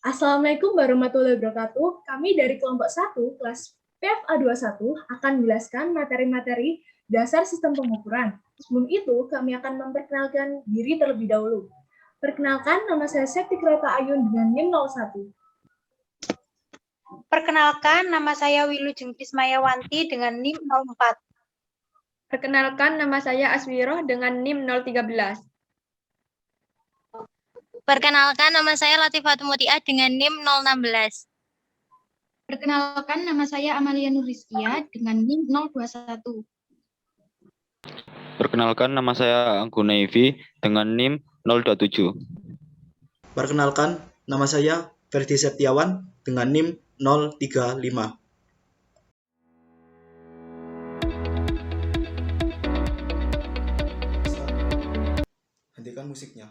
Assalamualaikum warahmatullahi wabarakatuh. Kami dari kelompok 1, kelas PFA21 akan menjelaskan materi-materi dasar sistem pengukuran. Sebelum itu, kami akan memperkenalkan diri terlebih dahulu. Perkenalkan, nama saya Septi Kereta Ayun dengan NIM 01. Perkenalkan, nama saya Wilujeng Prismayawanti dengan NIM 04. Perkenalkan, nama saya Aswiroh dengan NIM 013. Perkenalkan, nama saya Latifah Mutia dengan NIM 016. Perkenalkan, nama saya Amalia Nuriskia dengan NIM 021. Perkenalkan, nama saya Angguna Evi dengan NIM 027. Perkenalkan, nama saya Ferdi Septiawan dengan NIM 035. Hentikan musiknya.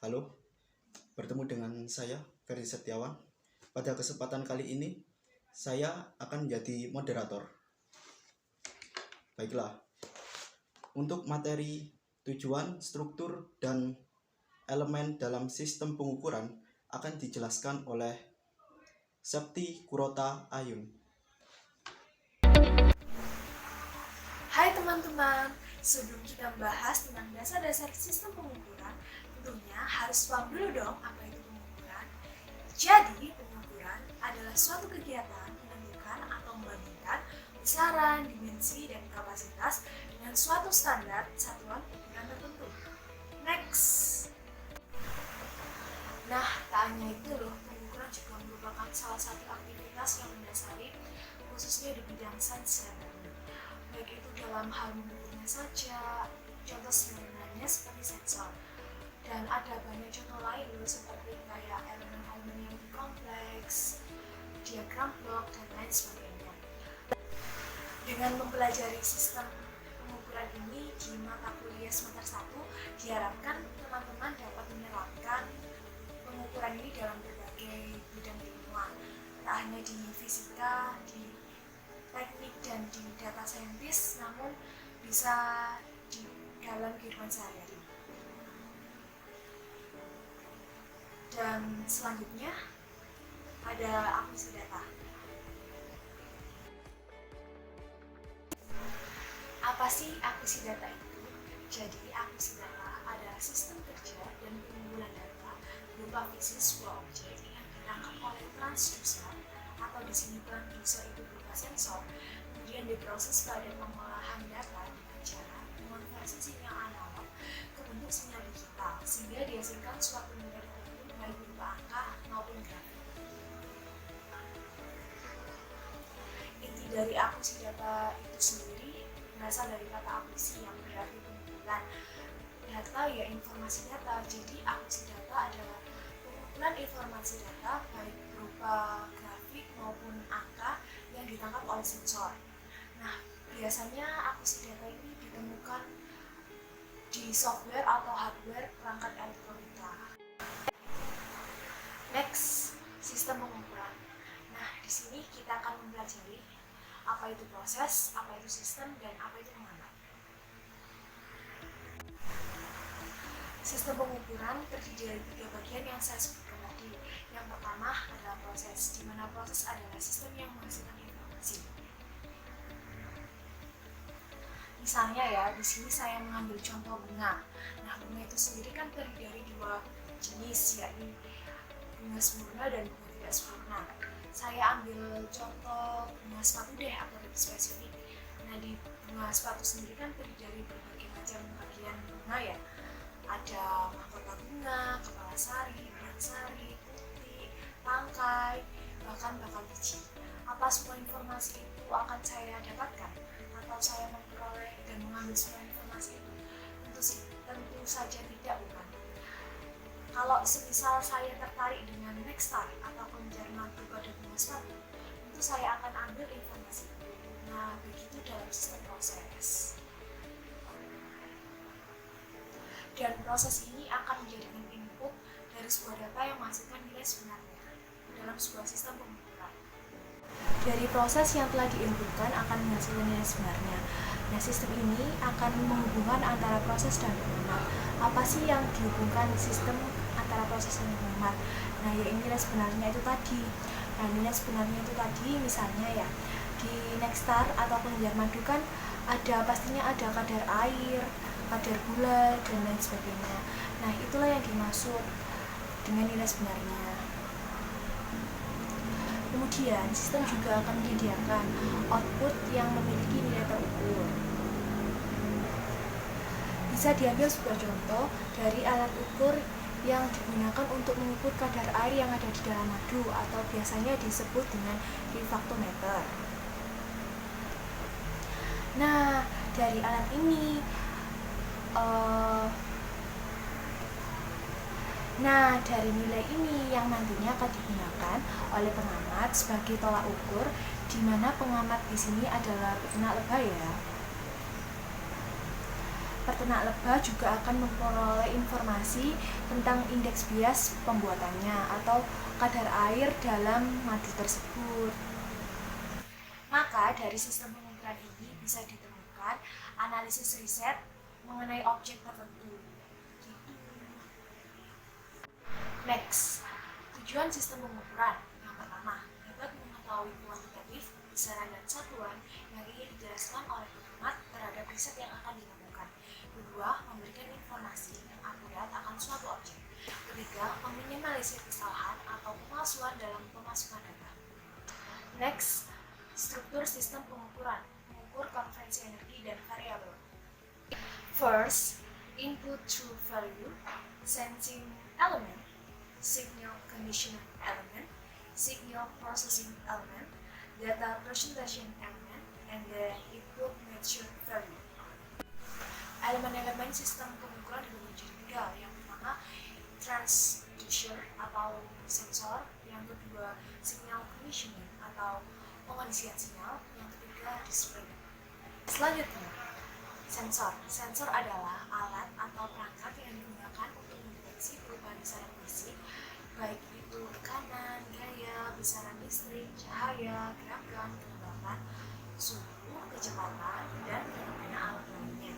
Halo, bertemu dengan saya Ferdi Septiawan. Pada kesempatan kali ini, saya akan menjadi moderator. Baiklah, untuk materi tujuan, struktur, dan elemen dalam sistem pengukuran akan dijelaskan oleh Septi Kurota Ayun. Hai teman-teman, sebelum kita membahas tentang dasar-dasar sistem pengukuran, tentunya harus paham dulu dong apa itu pengukuran. Jadi, pengukuran adalah suatu kegiatan menentukan atau membandingkan besaran, dimensi, dan kapasitas dengan suatu standar satuan ukuran tertentu. Next. Nah, tak hanya itu loh, pengukuran juga merupakan salah satu aktivitas yang mendasari khususnya di bidang sains dan teknik. Baik itu dalam hal mengukurnya saja, contoh sederhananya seperti sensor. Dan ada banyak contoh lain loh, seperti kayak elemen-elemen yang lebih kompleks, diagram blok, dan lain sebagainya. Dengan mempelajari sistem pengukuran ini di mata kuliah semester 1, diharapkan teman-teman dapat menerapkan pengukuran ini dalam berbagai bidang ilmuwan, tak hanya di fisika, di teknik, dan di data saintis, namun bisa di dalam kehidupan sehari-hari. Dan selanjutnya ada akuisisi data. Apa sih akuisisi data itu? Jadi akuisisi data adalah sistem kerja dan pengumpulan data berupa fisik sebuah objek yang ditangkap oleh transducer, atau di sini transducer itu berupa sensor, kemudian diproses pada pengolahan data dengan cara mengonversi sinyal analog ke bentuk sinyal digital sehingga dihasilkan suatu nilai tertentu baik berupa angka maupun grafik. Inti dari akuisisi data itu sendiri berasal dari kata akuisisi yang berarti pengumpulan. Data ya informasi data, jadi akuisisi data adalah pengumpulan informasi data baik berupa grafik maupun angka yang ditangkap oleh sensor. Nah, biasanya akuisisi data ini ditemukan di software atau hardware perangkat elektronika. Next, sistem pengukuran. Nah, di sini kita akan mempelajari apa itu proses, apa itu sistem, dan apa itu pengamat. Sistem pengukuran terdiri dari 3 bagian yang saya sebutkan tadi. Yang pertama adalah proses, di mana proses adalah sistem yang menghasilkan informasi. Misalnya ya, di sini saya mengambil contoh bunga. Nah, bunga itu sendiri kan terdiri dari 2 jenis, yakni bunga sempurna dan bunga tidak sempurna. Saya ambil contoh bunga sepatu deh, agar lebih spesifik. Nah, di bunga sepatu sendiri kan terdiri dari berbagai macam bagian bunga ya. Ada mahkota bunga, kepala sari, perang sari, putih, tangkai, bahkan bakal biji. Apa semua informasi itu akan saya dapatkan? Atau saya memperoleh dan mengambil semua informasi itu? Tentu saja tidak, bukan. Kalau semisal saya tertarik dengan Nexstar atau kelenjar madu pada bunga sepatu, tentu saya akan ambil informasi itu. Nah, begitu dalam sistem proses. Dan proses ini akan menjadikan input dari sebuah data yang menghasilkan nilai sebenarnya dalam sebuah sistem pengukuran. Dari proses yang telah diinputkan akan menghasilkan nilai sebenarnya. Nah, sistem ini akan menghubungkan antara proses dan pengamat. Apa sih yang dihubungkan sistem antara antara proses dan pengamat. Nah, ya ini nilai sebenarnya itu tadi. Nah, nilai sebenarnya itu tadi misalnya ya, di Nexstar atau pengejar madu kan pastinya ada kadar air, kadar gula, dan lain sebagainya. Nah, itulah yang dimaksud dengan nilai sebenarnya. Kemudian, sistem juga akan menyediakan output yang memiliki nilai terukur. Bisa diambil sebuah contoh dari alat ukur yang digunakan untuk mengukur kadar air yang ada di dalam madu atau biasanya disebut dengan refractometer. Nah, dari alat ini dari nilai ini yang nantinya akan digunakan oleh pengamat sebagai tolak ukur, di mana pengamat di sini adalah peternak lebah ya. Peternak lebah juga akan memperoleh informasi tentang indeks bias pembuatannya atau kadar air dalam madu tersebut. Maka dari sistem pengukuran ini bisa ditemukan analisis riset mengenai objek tertentu. Next, tujuan sistem pengukuran. Yang pertama, dapat mengetahui kuantitatif, besaran dan satuan yang ingin dijelaskan oleh pengamat terhadap riset yang akan dilakukan. Kedua, memberikan informasi yang akurat akan suatu objek. Ketiga, meminimalisir kesalahan atau pemalsuan dalam pemasukan data. Next, struktur sistem pengukuran, mengukur konvensi energi dan variabel. First, input true value, sensing element, signal conditioning element, signal processing element, data presentation element, and the input measure value. Elemen-elemen sistem pengukuran dibagi menjadi tiga. Yang pertama, transducer atau sensor. Yang kedua, signal conditioning atau pengondisian sinyal. Yang ketiga, display. Selanjutnya, sensor. Sensor adalah alat atau perangkat yang digunakan untuk mendeteksi perubahan besaran fisik, baik itu tekanan, gaya, besaran listrik, cahaya, gerakan, kelembapan, suhu, kecepatan, dan fenomena alam lainnya.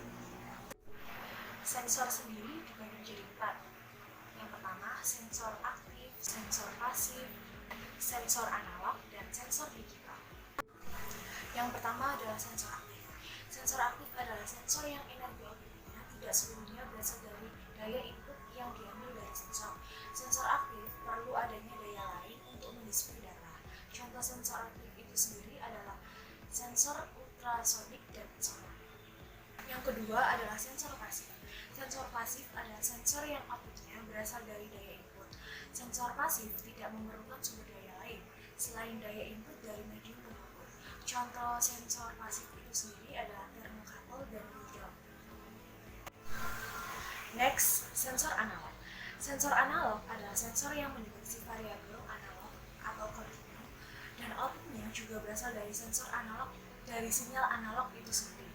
Sensor sendiri dibagi menjadi 4. Yang pertama, sensor aktif, sensor pasif, sensor analog, dan sensor digital. Yang pertama adalah sensor aktif. Sensor aktif adalah sensor yang energi outputnya tidak seluruhnya berasal dari daya input yang diambil dari sensor. Sensor aktif perlu adanya daya lain untuk mendisplay data. Contoh sensor aktif itu sendiri adalah sensor ultrasonik dan sonar. Yang kedua adalah sensor pasif. Sensor pasif adalah sensor yang outputnya berasal dari daya input. Sensor pasif tidak memerlukan sumber daya lain selain daya input dari medium pengukur. Contoh sensor pasif itu sendiri adalah termokapel dan needle. Next, sensor analog. Sensor analog adalah sensor yang mendeteksi variabel analog atau koordinat, dan outputnya juga berasal dari sensor analog dari sinyal analog itu sendiri.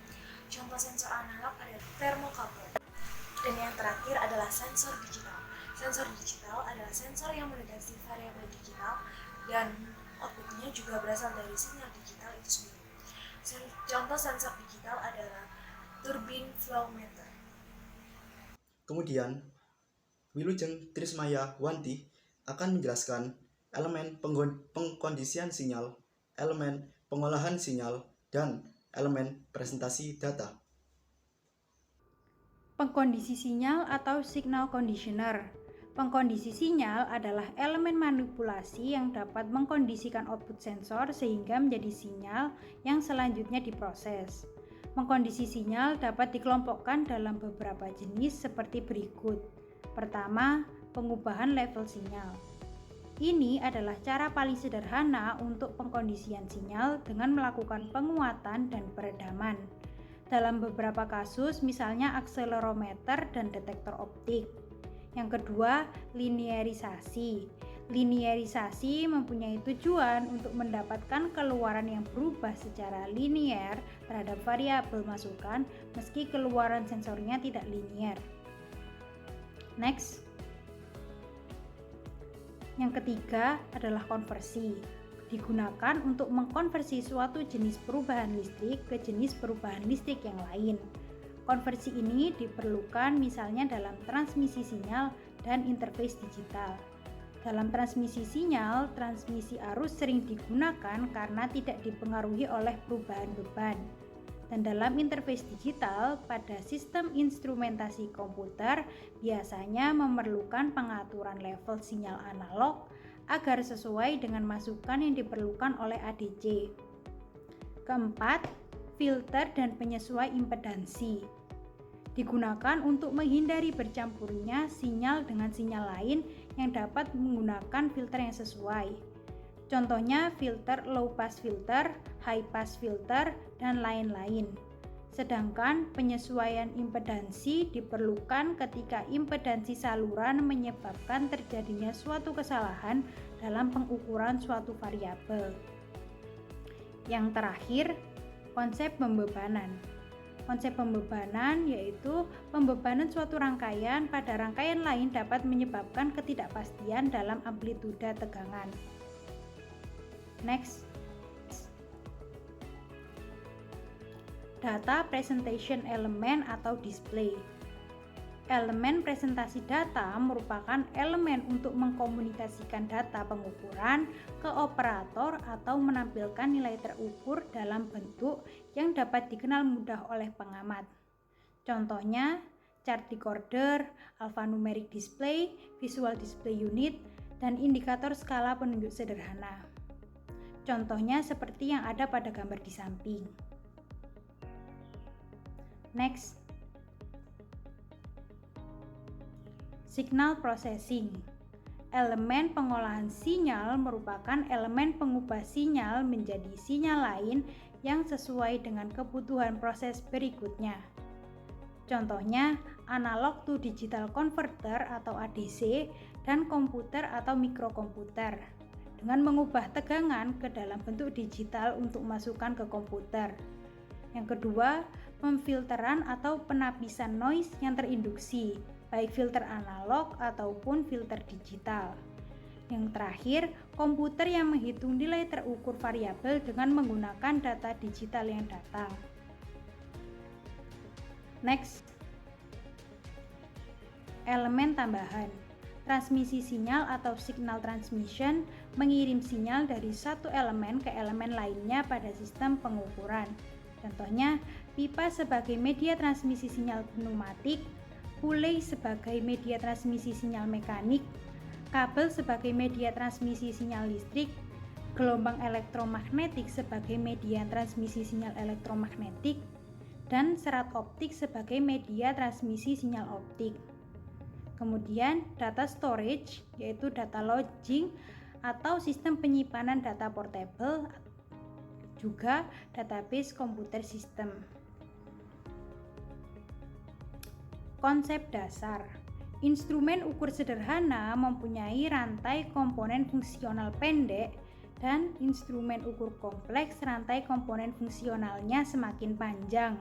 Contoh sensor analog adalah termokapel. Dan yang terakhir adalah sensor digital. Sensor digital adalah sensor yang mendeteksi variabel digital dan outputnya juga berasal dari sinyal digital itu sendiri. Contoh sensor digital adalah turbine flow meter. Kemudian, Wilujeng Trismaya Wanti akan menjelaskan elemen pengkondisian sinyal, elemen pengolahan sinyal, dan elemen presentasi data. Pengkondisi sinyal atau signal conditioner. Pengkondisi sinyal adalah elemen manipulasi yang dapat mengkondisikan output sensor sehingga menjadi sinyal yang selanjutnya diproses. Pengkondisi sinyal dapat dikelompokkan dalam beberapa jenis seperti berikut. Pertama, pengubahan level sinyal. Ini adalah cara paling sederhana untuk pengkondisian sinyal dengan melakukan penguatan dan peredaman. Dalam beberapa kasus, misalnya akselerometer dan detektor optik. Yang kedua, linearisasi. Linearisasi mempunyai tujuan untuk mendapatkan keluaran yang berubah secara linear terhadap variabel masukan meski keluaran sensornya tidak linear. Next. Yang ketiga adalah konversi. Digunakan untuk mengkonversi suatu jenis perubahan listrik ke jenis perubahan listrik yang lain. Konversi ini diperlukan misalnya dalam transmisi sinyal dan interface digital. Dalam transmisi sinyal, transmisi arus sering digunakan karena tidak dipengaruhi oleh perubahan beban. Dan dalam interface digital, pada sistem instrumentasi komputer biasanya memerlukan pengaturan level sinyal analog agar sesuai dengan masukan yang diperlukan oleh ADC. Keempat, filter dan penyesuai impedansi. Digunakan untuk menghindari bercampurnya sinyal dengan sinyal lain yang dapat menggunakan filter yang sesuai. Contohnya filter low pass filter, high pass filter, dan lain-lain. Sedangkan penyesuaian impedansi diperlukan ketika impedansi saluran menyebabkan terjadinya suatu kesalahan dalam pengukuran suatu variabel. Yang terakhir, konsep pembebanan. Konsep pembebanan yaitu pembebanan suatu rangkaian pada rangkaian lain dapat menyebabkan ketidakpastian dalam amplitude tegangan. Next. Data presentation element atau display. Elemen presentasi data merupakan elemen untuk mengkomunikasikan data pengukuran ke operator atau menampilkan nilai terukur dalam bentuk yang dapat dikenal mudah oleh pengamat. Contohnya, chart recorder, alphanumeric display, visual display unit, dan indikator skala penunjuk sederhana. Contohnya seperti yang ada pada gambar di samping. Next. Signal processing. Elemen pengolahan sinyal merupakan elemen pengubah sinyal menjadi sinyal lain yang sesuai dengan kebutuhan proses berikutnya. Contohnya, analog to digital converter atau ADC dan komputer atau mikrokomputer dengan mengubah tegangan ke dalam bentuk digital untuk masukkan ke komputer. Yang kedua, pemfilteran atau penapisan noise yang terinduksi, baik filter analog ataupun filter digital. Yang terakhir, komputer yang menghitung nilai terukur variabel dengan menggunakan data digital yang datang. Next. Elemen tambahan. Transmisi sinyal atau signal transmission mengirim sinyal dari satu elemen ke elemen lainnya pada sistem pengukuran. Contohnya, pipa sebagai media transmisi sinyal pneumatik, pulley sebagai media transmisi sinyal mekanik, kabel sebagai media transmisi sinyal listrik, gelombang elektromagnetik sebagai media transmisi sinyal elektromagnetik, dan serat optik sebagai media transmisi sinyal optik. Kemudian data storage yaitu data lodging atau sistem penyimpanan data portable, juga database komputer sistem. Konsep dasar. Instrumen ukur sederhana mempunyai rantai komponen fungsional pendek dan instrumen ukur kompleks rantai komponen fungsionalnya semakin panjang.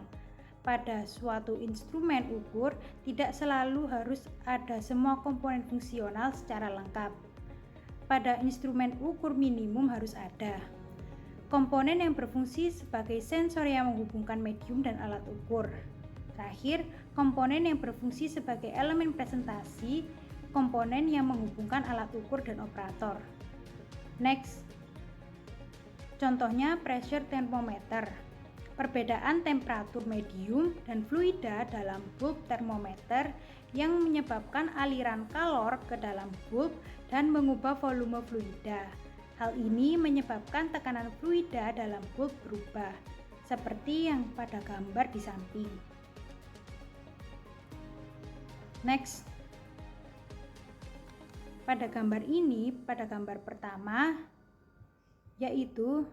Pada suatu instrumen ukur tidak selalu harus ada semua komponen fungsional secara lengkap. Pada instrumen ukur minimum harus ada komponen yang berfungsi sebagai sensor yang menghubungkan medium dan alat ukur. Terakhir, komponen yang berfungsi sebagai elemen presentasi, komponen yang menghubungkan alat ukur dan operator. Next. Contohnya pressure thermometer. Perbedaan temperatur medium dan fluida dalam bulb termometer yang menyebabkan aliran kalor ke dalam bulb dan mengubah volume fluida. Hal ini menyebabkan tekanan fluida dalam bulb berubah, seperti yang pada gambar di samping. Next. Pada gambar ini, pada gambar pertama, yaitu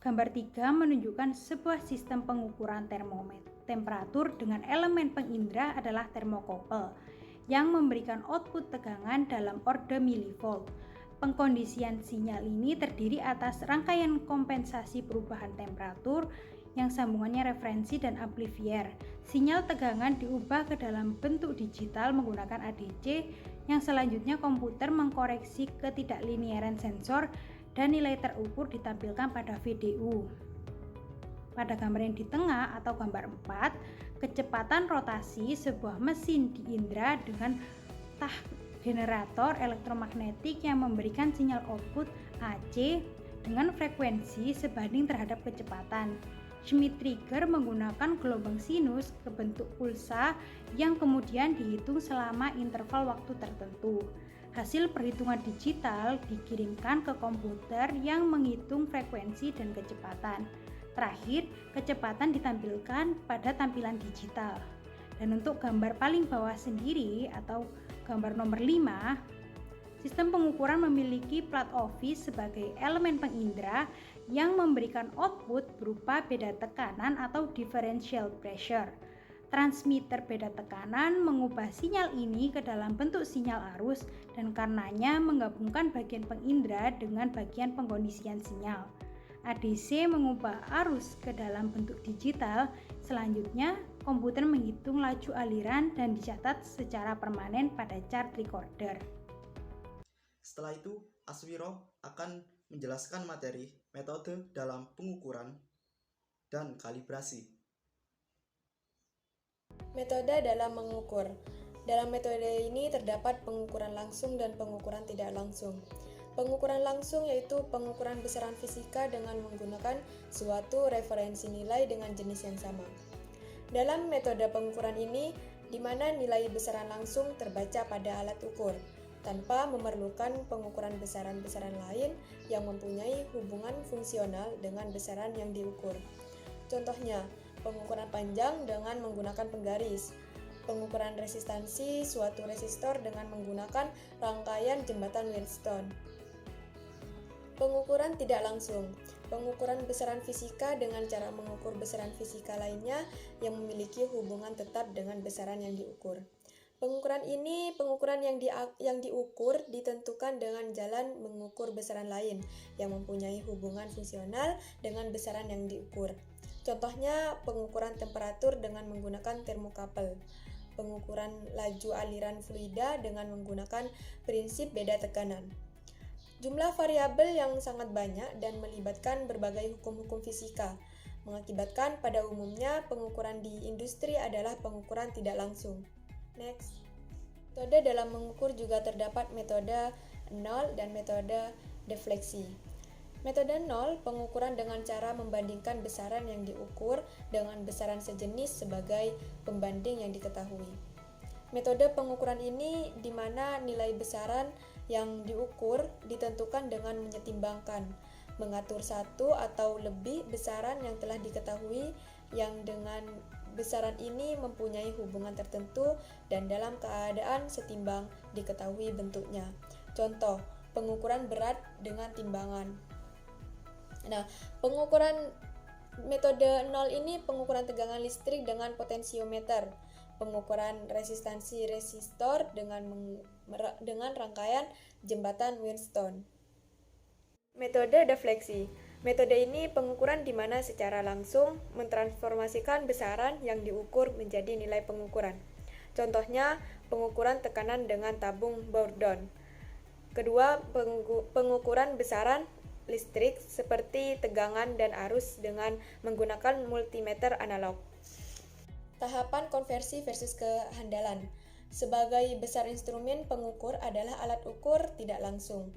gambar 3 menunjukkan sebuah sistem pengukuran termometer temperatur dengan elemen pengindra adalah termokopel yang memberikan output tegangan dalam orde milivolt. Pengkondisian sinyal ini terdiri atas rangkaian kompensasi perubahan temperatur yang sambungannya referensi dan amplifier. Sinyal tegangan diubah ke dalam bentuk digital menggunakan ADC yang selanjutnya komputer mengkoreksi ketidaklinearan sensor dan nilai terukur ditampilkan pada VDU. Pada gambar yang di tengah atau gambar 4, kecepatan rotasi sebuah mesin diindra dengan generator elektromagnetik yang memberikan sinyal output AC dengan frekuensi sebanding terhadap kecepatan. Schmidt trigger menggunakan gelombang sinus ke bentuk pulsa yang kemudian dihitung selama interval waktu tertentu. Hasil perhitungan digital dikirimkan ke komputer yang menghitung frekuensi dan kecepatan. Terakhir, kecepatan ditampilkan pada tampilan digital. Dan untuk gambar paling bawah sendiri atau gambar nomor 5, sistem pengukuran memiliki plat office sebagai elemen pengindra yang memberikan output berupa beda tekanan atau differential pressure. Transmitter beda tekanan mengubah sinyal ini ke dalam bentuk sinyal arus dan karenanya menggabungkan bagian pengindra dengan bagian pengkondisian sinyal. ADC mengubah arus ke dalam bentuk digital. Selanjutnya, komputer menghitung laju aliran dan dicatat secara permanen pada chart recorder. Setelah itu, Aswiro akan menjelaskan materi, metode dalam pengukuran, dan kalibrasi. Metode dalam mengukur. Dalam metode ini terdapat pengukuran langsung dan pengukuran tidak langsung. Pengukuran langsung yaitu pengukuran besaran fisika dengan menggunakan suatu referensi nilai dengan jenis yang sama. Dalam metode pengukuran ini, di mana nilai besaran langsung terbaca pada alat ukur, tanpa memerlukan pengukuran besaran-besaran lain yang mempunyai hubungan fungsional dengan besaran yang diukur. Contohnya, pengukuran panjang dengan menggunakan penggaris, pengukuran resistansi suatu resistor dengan menggunakan rangkaian jembatan Wheatstone. Pengukuran tidak langsung, pengukuran besaran fisika dengan cara mengukur besaran fisika lainnya yang memiliki hubungan tetap dengan besaran yang diukur. Pengukuran ini, pengukuran yang diukur ditentukan dengan jalan mengukur besaran lain yang mempunyai hubungan fungsional dengan besaran yang diukur. Contohnya, pengukuran temperatur dengan menggunakan termokapel, pengukuran laju aliran fluida dengan menggunakan prinsip beda tekanan. Jumlah variabel yang sangat banyak dan melibatkan berbagai hukum-hukum fisika, mengakibatkan pada umumnya pengukuran di industri adalah pengukuran tidak langsung. Next. Metode dalam mengukur juga terdapat metode nol dan metode defleksi. Metode nol, pengukuran dengan cara membandingkan besaran yang diukur dengan besaran sejenis sebagai pembanding yang diketahui. Metode pengukuran ini di mana nilai besaran yang diukur ditentukan dengan menyetimbangkan, mengatur satu atau lebih besaran yang telah diketahui yang dengan besaran ini mempunyai hubungan tertentu dan dalam keadaan setimbang diketahui bentuknya. Contoh, pengukuran berat dengan timbangan. Nah, pengukuran metode nol ini pengukuran tegangan listrik dengan potensiometer, pengukuran resistansi resistor dengan rangkaian jembatan Wheatstone. Metode defleksi. Metode ini pengukuran di mana secara langsung mentransformasikan besaran yang diukur menjadi nilai pengukuran. Contohnya, pengukuran tekanan dengan tabung Bourdon. Kedua, pengukuran besaran listrik seperti tegangan dan arus dengan menggunakan multimeter analog. Tahapan konversi versus kehandalan. Sebagai besar instrumen pengukur adalah alat ukur tidak langsung,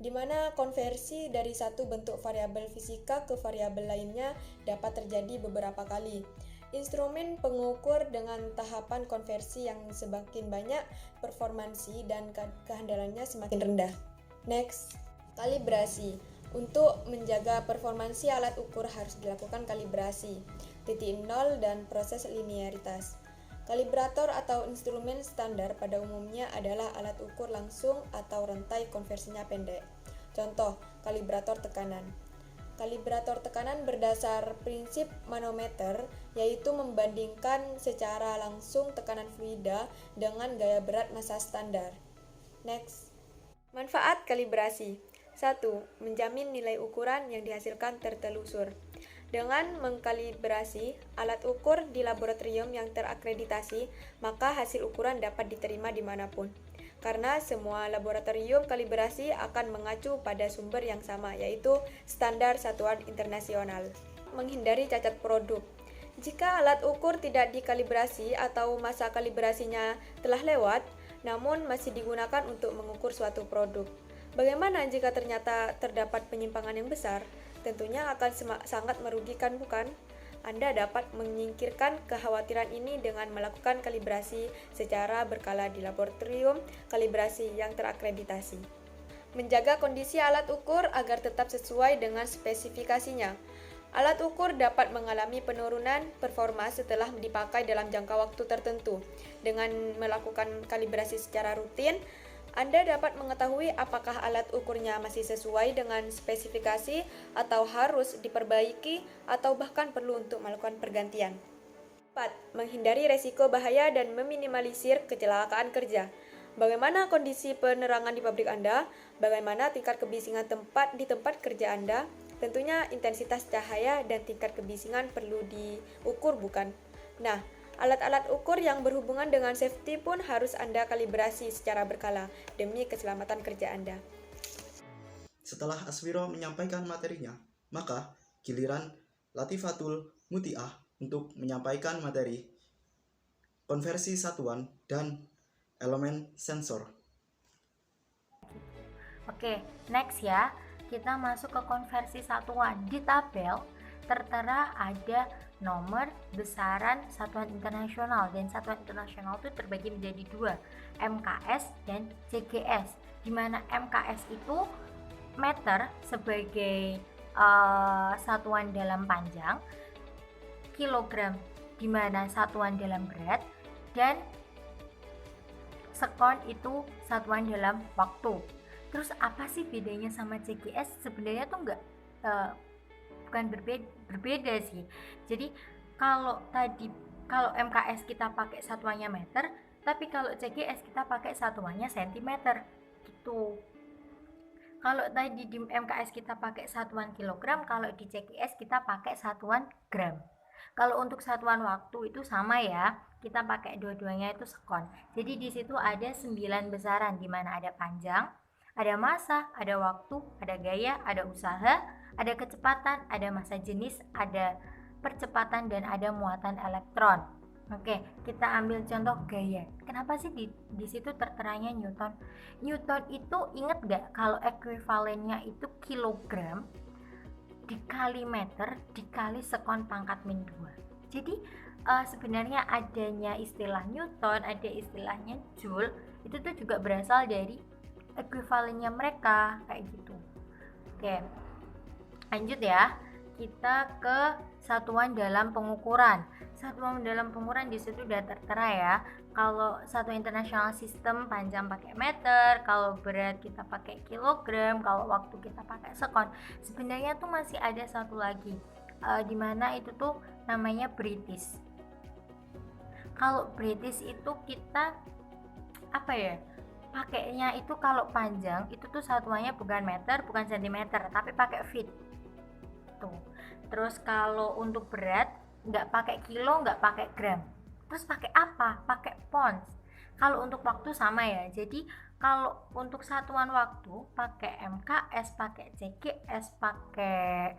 di mana konversi dari satu bentuk variabel fisika ke variabel lainnya dapat terjadi beberapa kali. Instrumen pengukur dengan tahapan konversi yang semakin banyak, performansi dan kehandalannya semakin rendah. Next, kalibrasi. Untuk menjaga performansi alat ukur harus dilakukan kalibrasi, titik nol dan proses linearitas. Kalibrator atau instrumen standar pada umumnya adalah alat ukur langsung atau rantai konversinya pendek. Contoh, kalibrator tekanan. Kalibrator tekanan berdasar prinsip manometer, yaitu membandingkan secara langsung tekanan fluida dengan gaya berat massa standar. Next. Manfaat kalibrasi. 1. Menjamin nilai ukuran yang dihasilkan tertelusur. Dengan mengkalibrasi alat ukur di laboratorium yang terakreditasi, maka hasil ukuran dapat diterima dimanapun. Karena semua laboratorium kalibrasi akan mengacu pada sumber yang sama, yaitu standar satuan internasional. Menghindari cacat produk. Jika alat ukur tidak dikalibrasi atau masa kalibrasinya telah lewat, namun masih digunakan untuk mengukur suatu produk. Bagaimana jika ternyata terdapat penyimpangan yang besar? Tentunya akan sangat merugikan, bukan? Anda dapat menyingkirkan kekhawatiran ini dengan melakukan kalibrasi secara berkala di laboratorium kalibrasi yang terakreditasi. Menjaga kondisi alat ukur agar tetap sesuai dengan spesifikasinya. Alat ukur dapat mengalami penurunan performa setelah dipakai dalam jangka waktu tertentu. Dengan melakukan kalibrasi secara rutin, Anda dapat mengetahui apakah alat ukurnya masih sesuai dengan spesifikasi atau harus diperbaiki atau bahkan perlu untuk melakukan pergantian. 4. Menghindari resiko bahaya dan meminimalisir kecelakaan kerja. Bagaimana kondisi penerangan di pabrik Anda? Bagaimana tingkat kebisingan di tempat kerja Anda? Tentunya intensitas cahaya dan tingkat kebisingan perlu diukur, bukan? Nah, alat-alat ukur yang berhubungan dengan safety pun harus Anda kalibrasi secara berkala demi keselamatan kerja Anda. Setelah Aswiro menyampaikan materinya, maka giliran Latifatul Mutiah untuk menyampaikan materi konversi satuan dan elemen sensor. Oke, next ya. Kita masuk ke konversi satuan. Di tabel tertera ada nomor, besaran, satuan internasional, dan satuan internasional itu terbagi menjadi dua, MKS dan CGS, di mana MKS itu meter sebagai satuan dalam panjang, kilogram di mana satuan dalam berat, dan sekon itu satuan dalam waktu. Terus apa sih bedanya sama CGS? Sebenarnya tuh bukan berbeda sih. Jadi kalau MKS kita pakai satuannya meter, tapi kalau CGS kita pakai satuannya sentimeter gitu. Kalau tadi di MKS kita pakai satuan kilogram, kalau di CGS kita pakai satuan gram. Kalau untuk satuan waktu itu sama ya, kita pakai dua-duanya itu sekon. Jadi di situ ada 9 besaran, di mana ada panjang, ada massa, ada waktu, ada gaya, ada usaha, ada kecepatan, ada massa jenis, ada percepatan, dan ada muatan elektron. Oke, kita ambil contoh gaya. Kenapa sih di situ terteranya Newton? Newton itu inget gak kalau ekuivalennya itu kilogram dikali meter dikali sekon pangkat min 2. Jadi sebenarnya adanya istilah Newton, ada istilahnya Joule, itu tuh juga berasal dari ekuivalennya mereka kayak gitu. Oke, lanjut ya, kita ke satuan dalam pengukuran. Satuan dalam pengukuran di situ udah tertera ya. Kalau satu internasional sistem panjang pakai meter, kalau berat kita pakai kilogram, kalau waktu kita pakai sekon. Sebenarnya tuh masih ada satu lagi, dimana itu tuh namanya British. Kalau British itu kita apa ya? Pakainya itu kalau panjang itu tuh satuannya bukan meter, bukan sentimeter, tapi pakai feet. Tuh. Terus kalau untuk berat nggak pakai kilo, nggak pakai gram. Terus pakai apa? Pakai pounds. Kalau untuk waktu sama ya. Jadi kalau untuk satuan waktu pakai MKS, pakai CGS, pakai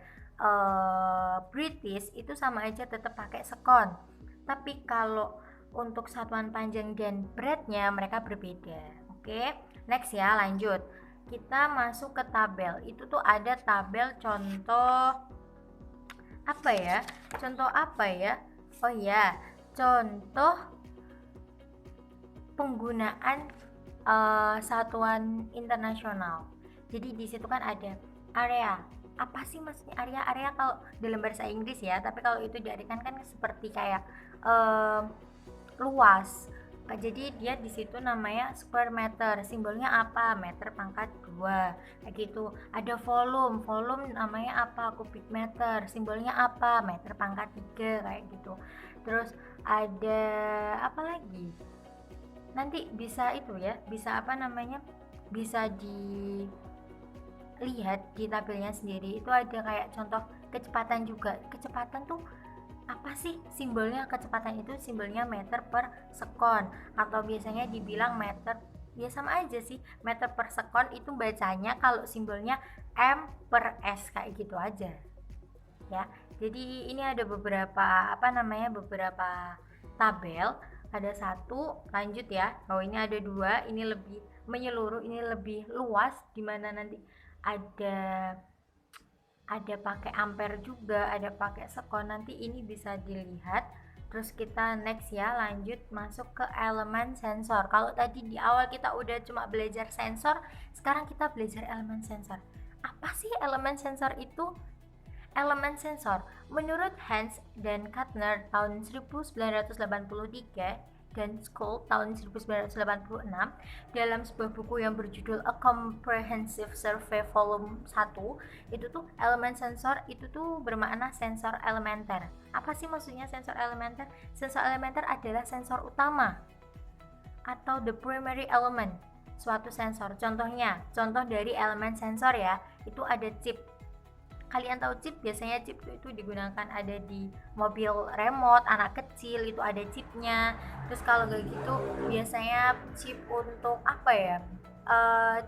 British itu sama aja tetap pakai sekon. Tapi kalau untuk satuan panjang dan beratnya mereka berbeda. Oke, next ya, lanjut. Kita masuk ke tabel. Itu tuh ada tabel contoh apa ya? Contoh apa ya? Oh ya, contoh penggunaan satuan internasional. Jadi di situ kan ada area. Apa sih maksudnya area? Area kalau dalam bahasa Inggris ya, tapi kalau itu diartikan kan seperti kayak luas. Jadi dia di situ namanya square meter, simbolnya apa? Meter pangkat 2 kayak gitu. Ada volume namanya apa? Kubik meter, simbolnya apa? Meter pangkat 3 kayak gitu. Terus ada apa lagi? Nanti bisa itu ya, bisa apa namanya? Bisa dilihat di tabelnya sendiri. Itu ada kayak contoh kecepatan juga. Kecepatan tuh apa sih simbolnya? Kecepatan itu simbolnya meter per sekon, atau biasanya dibilang meter, ya sama aja sih, meter per sekon itu bacanya kalau simbolnya M per S kayak gitu aja ya. Jadi ini ada beberapa beberapa tabel. ada satu, lanjut ya. Oh, ini ada dua, ini lebih menyeluruh, ini lebih luas, dimana nanti ada pakai ampere juga, ada pakai sekon, nanti ini bisa dilihat. Terus kita next ya, lanjut masuk ke elemen sensor. Kalau tadi di awal kita udah cuma belajar sensor, sekarang kita belajar elemen sensor. Apa sih elemen sensor itu? Elemen sensor menurut Hans dan Gardner tahun 1983 dan Scholl tahun 1986 dalam sebuah buku yang berjudul A Comprehensive Survey Volume 1, itu tuh elemen sensor itu tuh bermakna sensor elementer. Apa sih maksudnya sensor elementer? Sensor elementer adalah sensor utama atau the primary element suatu sensor. Contoh dari elemen sensor ya, itu ada chip. Kalian tahu chip? Biasanya chip itu digunakan ada di mobil remote, anak kecil itu ada chipnya. Terus kalau kayak gitu biasanya chip untuk apa ya?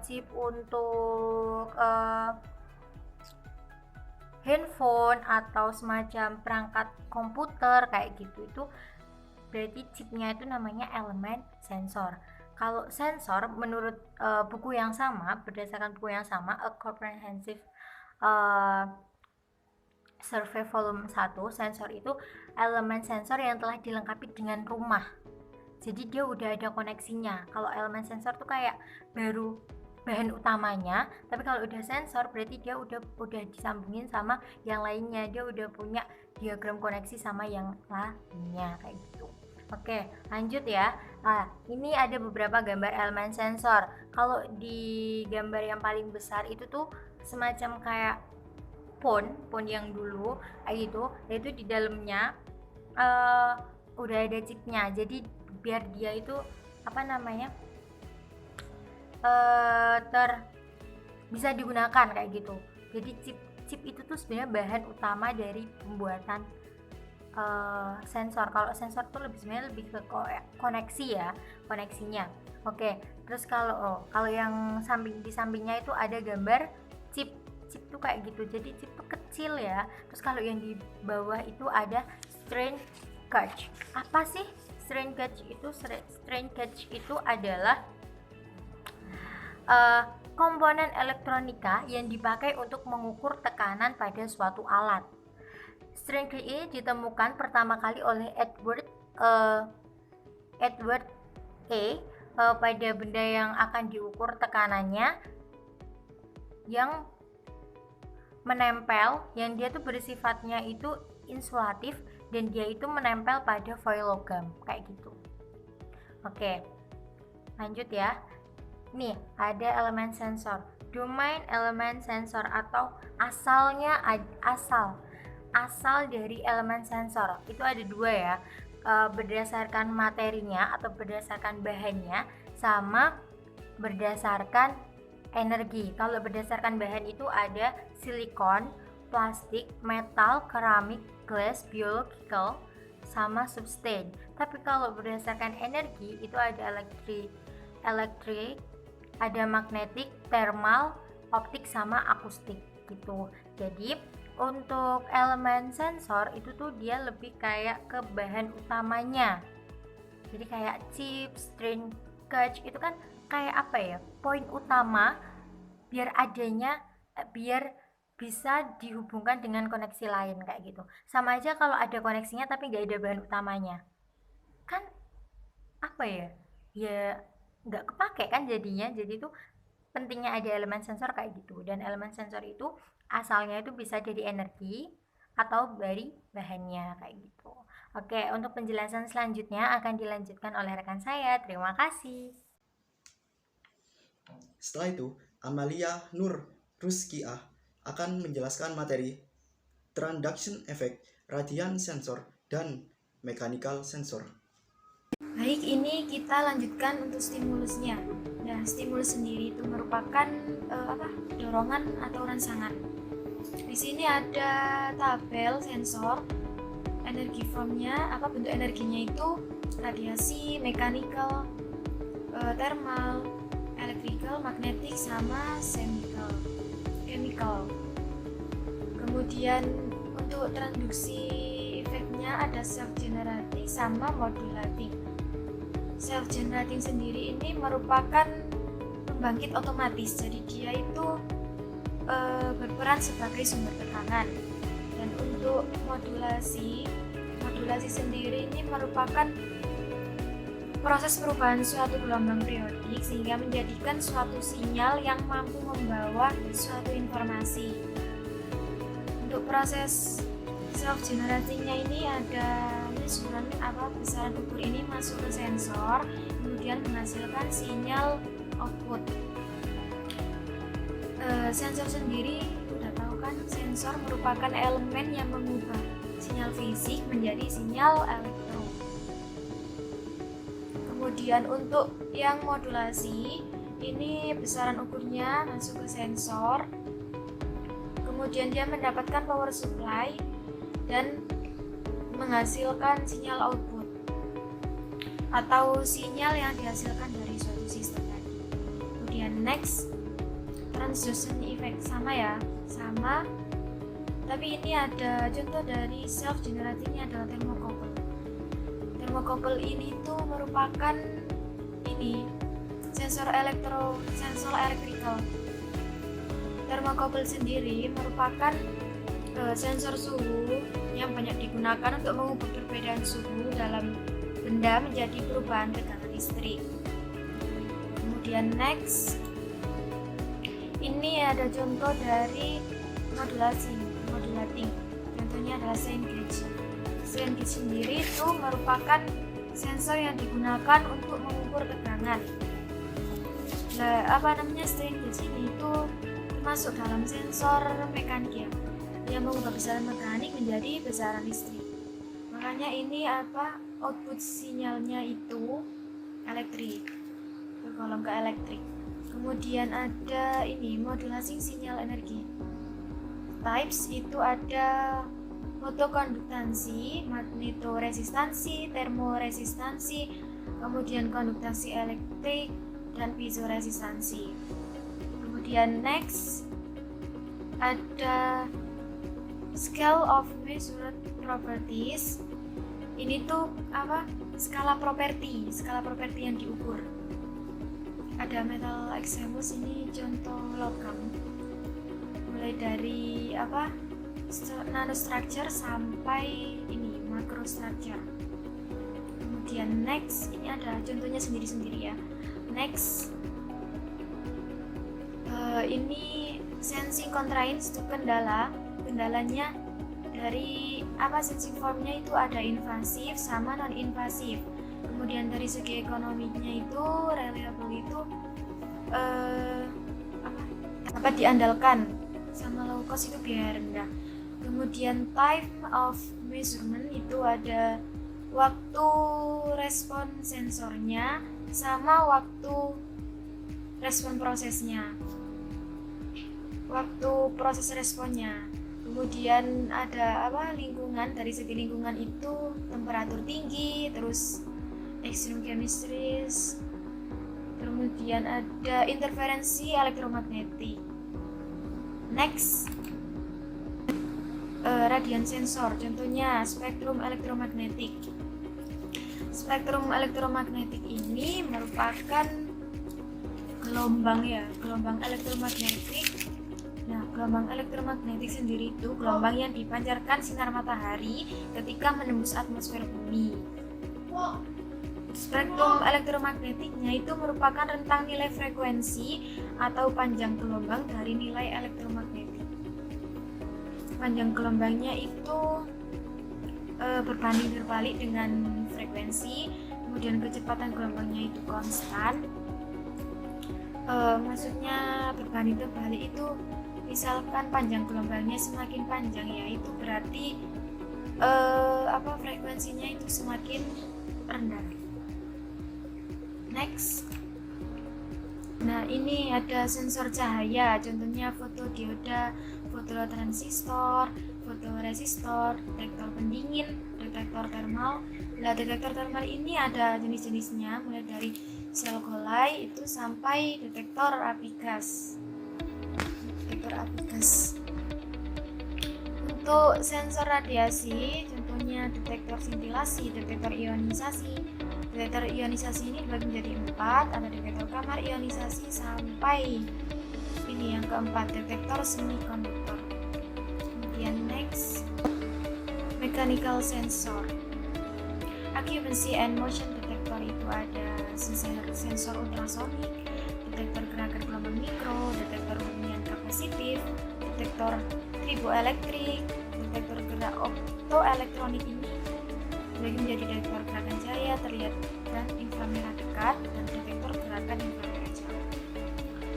Chip untuk handphone atau semacam perangkat komputer kayak gitu, itu berarti chipnya itu namanya elemen sensor. Kalau sensor menurut buku yang sama, berdasarkan buku yang sama, A Comprehensive Survey Volume 1, sensor itu elemen sensor yang telah dilengkapi dengan rumah. Jadi dia udah ada koneksinya. Kalau elemen sensor tuh kayak baru bahan utamanya, tapi kalau udah sensor berarti dia udah disambungin sama yang lainnya. Dia udah punya diagram koneksi sama yang lainnya kayak gitu. Oke, lanjut ya. Nah, ini ada beberapa gambar elemen sensor. Kalau di gambar yang paling besar itu tuh semacam kayak phone yang dulu kayak gitu, yaitu di dalamnya udah ada chipnya. Jadi biar dia itu apa namanya bisa digunakan kayak gitu. Jadi chip itu tuh sebenarnya bahan utama dari pembuatan sensor. Kalau sensor tuh sebenarnya lebih ke koneksi ya, koneksinya. Oke, terus kalau yang di sampingnya itu ada gambar chip tuh kayak gitu. Jadi chip tuh kecil ya. Terus kalau yang di bawah itu ada strain gauge. Apa sih strain gauge itu? Strain gauge itu adalah komponen elektronika yang dipakai untuk mengukur tekanan pada suatu alat. Strain gauge ini ditemukan pertama kali oleh Edward pada benda yang akan diukur tekanannya yang menempel, yang dia tuh bersifatnya itu insulatif dan dia itu menempel pada foil logam kayak gitu. Oke, lanjut ya. Nih ada elemen sensor, domain elemen sensor atau asal dari elemen sensor itu ada dua ya, berdasarkan materinya atau berdasarkan bahannya sama berdasarkan energi. Kalau berdasarkan bahan itu ada silikon, plastik, metal, keramik, glass, biological, sama substain. Tapi kalau berdasarkan energi itu ada elektrik, ada magnetik, thermal, optik, sama akustik gitu. Jadi untuk elemen sensor itu tuh dia lebih kayak ke bahan utamanya. Jadi kayak chip, strain gauge itu kan kayak apa ya, poin utama biar bisa dihubungkan dengan koneksi lain kayak gitu. Sama aja kalau ada koneksinya tapi nggak ada bahan utamanya, kan apa ya nggak kepake kan jadinya. Jadi itu pentingnya ada elemen sensor kayak gitu. Dan elemen sensor itu asalnya itu bisa dari energi atau dari bahannya kayak gitu. Oke, untuk penjelasan selanjutnya akan dilanjutkan oleh rekan saya. Terima kasih. Setelah itu, Amalia Nur Ruskiah akan menjelaskan materi transduction effect, radian sensor, dan mechanical sensor. Baik, ini kita lanjutkan untuk stimulusnya. Nah, stimulus sendiri itu merupakan dorongan atau rangsangan. Di sini ada tabel sensor, energi formnya, bentuk energinya itu radiasi, mechanical, thermal, electrical, magnetic, sama chemical. Kemudian untuk transduksi efeknya ada self generating sama modulating. self generating sendiri ini merupakan pembangkit otomatis. Jadi dia itu berperan sebagai sumber tekanan. Dan untuk modulasi sendiri ini merupakan proses perubahan suatu gelombang periodik sehingga menjadikan suatu sinyal yang mampu membawa suatu informasi. Untuk proses self generatingnya ini ada measurement besaran ukur ini masuk ke sensor, kemudian menghasilkan sinyal output. Sensor sendiri udah tahu kan, sensor merupakan elemen yang mengubah sinyal fisik menjadi sinyal elektro. Kemudian untuk yang modulasi ini besaran ukurnya masuk ke sensor, kemudian dia mendapatkan power supply dan menghasilkan sinyal output atau sinyal yang dihasilkan dari suatu sistem tadi. Kemudian next, transduction effect sama, tapi ini ada contoh dari self generatingnya adalah thermocouple. Thermocouple ini tuh merupakan sensor elektrikal. Thermocouple sendiri merupakan sensor suhu yang banyak digunakan untuk mengubah perbedaan suhu dalam benda menjadi perubahan tegangan listrik. Kemudian next, ini ada contoh dari modulating. Contohnya adalah strain gauge. Strain gauge sendiri itu merupakan sensor yang digunakan untuk mengukur tegangan. Strain gauge ini itu termasuk dalam sensor mekanik yang mengubah besaran mekanik menjadi besaran listrik. Makanya ini output sinyalnya itu elektrik, tergolong ke elektrik. Kemudian ada modulasi sinyal energi. Types itu ada fotokonduktansi, magnetoresistansi, termoresistansi, kemudian konduktasi elektrik, dan piezoresistance. Kemudian next ada scale of measured properties. Ini tuh skala properti yang diukur. Ada metal examus, ini contoh logam, mulai dari nanostructure sampai macrostructure. Kemudian next, ini ada contohnya sendiri-sendiri ya. Next, ini sensing constraints itu kendalanya dari sensing formnya itu ada invasif sama non invasif. Kemudian dari segi ekonominya itu reliable itu dapat diandalkan, sama low cost itu biaya rendah. Kemudian time of measurement itu ada waktu respon sensornya sama waktu respon prosesnya, waktu proses responnya. Kemudian ada lingkungan, dari segi lingkungan itu temperatur tinggi, terus extreme chemistries, kemudian ada interferensi elektromagnetik. Next, radian sensor, contohnya spektrum elektromagnetik. Spektrum elektromagnetik ini merupakan gelombang elektromagnetik. Nah, gelombang elektromagnetik sendiri itu gelombang yang dipancarkan sinar matahari ketika menembus atmosfer bumi. Spektrum elektromagnetiknya itu merupakan rentang nilai frekuensi atau panjang gelombang dari nilai elektromagnetik. Panjang gelombangnya itu berbanding terbalik dengan frekuensi, kemudian kecepatan gelombangnya itu konstan. Maksudnya berbanding terbalik itu misalkan panjang gelombangnya semakin panjang, ya itu berarti frekuensinya itu semakin rendah. Next, nah ini ada sensor cahaya, contohnya fotodioda, fototransistor, fotoresistor, detektor pendingin, detektor termal. Nah, detektor termal ini ada jenis-jenisnya, mulai dari sel Golay itu sampai detektor api gas. Untuk sensor radiasi, contohnya detektor sintilasi, detektor ionisasi, Detektor ionisasi ini dibagi menjadi 4, ada detektor kamar ionisasi sampai ini yang keempat, detektor semikonduktor. Kemudian next, mechanical sensor. Occupancy and motion detector itu ada sensor ultrasonik, detektor gerakan gelombang mikro, detektor hubungan kapasitif, detektor triboelektrik, detektor gerak optoelektronik ini dibagi menjadi detektor gerakan cahaya terlihat dan inframerah dekat dan detektor gerakan inframerah jauh.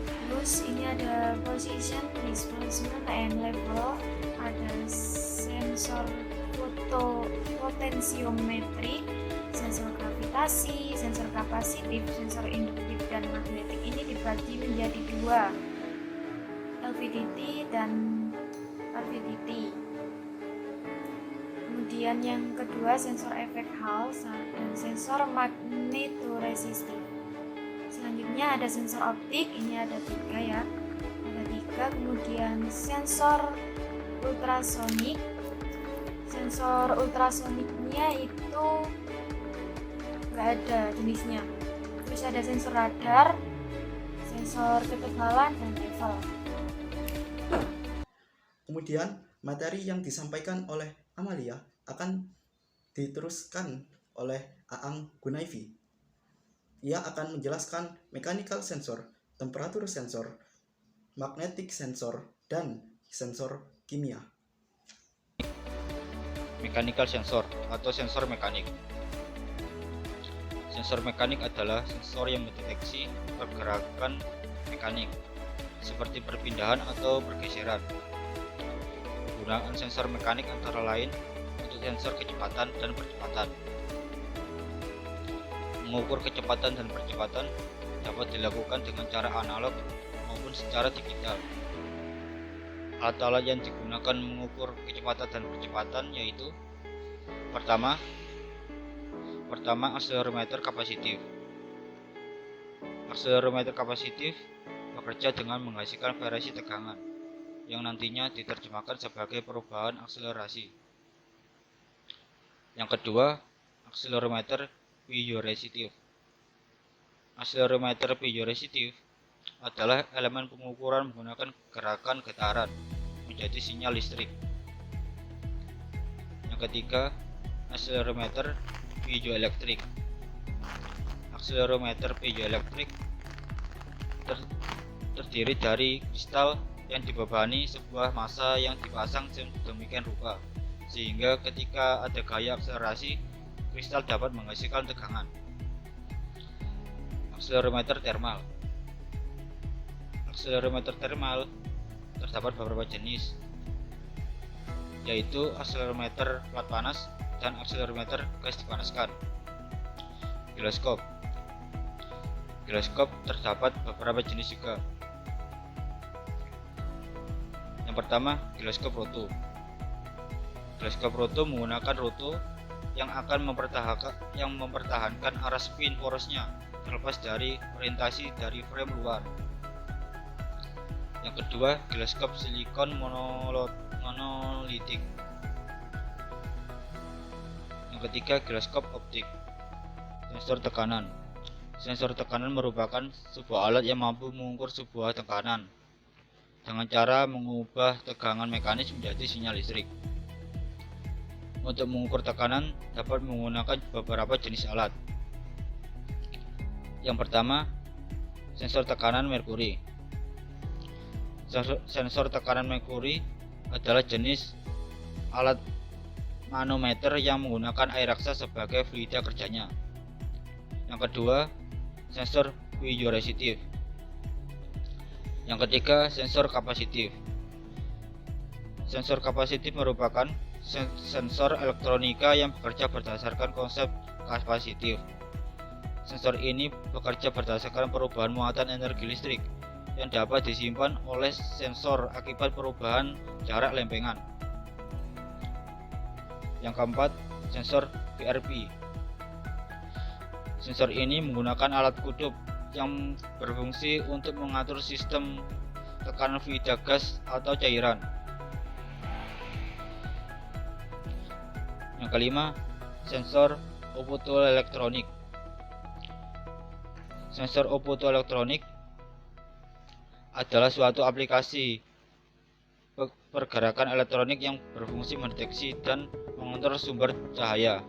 Terus ini ada position, displacement, and level, ada sensor potensiometrik, sensor gravitasi, sensor kapasitif, sensor induktif, dan magnetik ini dibagi menjadi 2, LVDT dan RVDT. Kemudian yang kedua sensor efek Hall dan sensor magnetoresistif. Selanjutnya ada sensor optik, ini ada 3 ya, ada 3. Kemudian sensor ultrasonik. Sensor ultrasoniknya itu nggak ada jenisnya. Terus ada sensor radar, sensor ketebalan, dan level. Kemudian materi yang disampaikan oleh Amalia akan diteruskan oleh Aang Gunaifi. Ia akan menjelaskan mechanical sensor, temperatur sensor, magnetic sensor, dan sensor kimia. Mechanical sensor atau sensor mekanik. Sensor mekanik adalah sensor yang mendeteksi pergerakan mekanik seperti perpindahan atau pergeseran. Penggunaan sensor mekanik antara lain untuk sensor kecepatan dan percepatan. Mengukur kecepatan dan percepatan dapat dilakukan dengan cara analog maupun secara digital. Alat-alat yang digunakan mengukur kecepatan dan percepatan yaitu pertama akselerometer kapasitif. Akselerometer kapasitif bekerja dengan menghasilkan variasi tegangan yang nantinya diterjemahkan sebagai perubahan akselerasi. Yang kedua, akselerometer piezoresistif. Akselerometer piezoresistif adalah elemen pengukuran menggunakan gerakan getaran menjadi sinyal listrik. Yang ketiga, akselerometer piezoelektrik. Akselerometer piezoelektrik terdiri dari kristal yang dibebani sebuah massa yang dipasang sedemikian rupa sehingga ketika ada gaya akselerasi, kristal dapat menghasilkan tegangan. Akselerometer termal. Akselerometer termal terdapat beberapa jenis, yaitu akselerometer plat panas dan akselerometer gas dipanaskan. Giroskop. Giroskop terdapat beberapa jenis juga. Yang pertama, giroskop roto. Giroskop roto menggunakan roto yang akan mempertahankan arah spin porosnya terlepas dari orientasi dari frame luar. Yang kedua, giroskop silikon monolitik. Yang ketiga, giroskop optik. Sensor tekanan. Sensor tekanan merupakan sebuah alat yang mampu mengukur sebuah tekanan dengan cara mengubah tegangan mekanis menjadi sinyal listrik. Untuk mengukur tekanan dapat menggunakan beberapa jenis alat. Yang pertama, sensor tekanan merkuri. Sensor tekanan merkuri adalah jenis alat manometer yang menggunakan air raksa sebagai fluida kerjanya. Yang kedua, sensor piezoresistif. Yang ketiga, sensor kapasitif. Sensor kapasitif merupakan sensor elektronika yang bekerja berdasarkan konsep kapasitif. Sensor ini bekerja berdasarkan perubahan muatan energi listrik yang dapat disimpan oleh sensor akibat perubahan jarak lempengan. Yang keempat, sensor VRP. Sensor ini menggunakan alat kutub yang berfungsi untuk mengatur sistem tekanan fluida gas atau cairan. Yang kelima, sensor optoelektronik. Sensor optoelektronik adalah suatu aplikasi pergerakan elektronik yang berfungsi mendeteksi dan mengontrol sumber cahaya.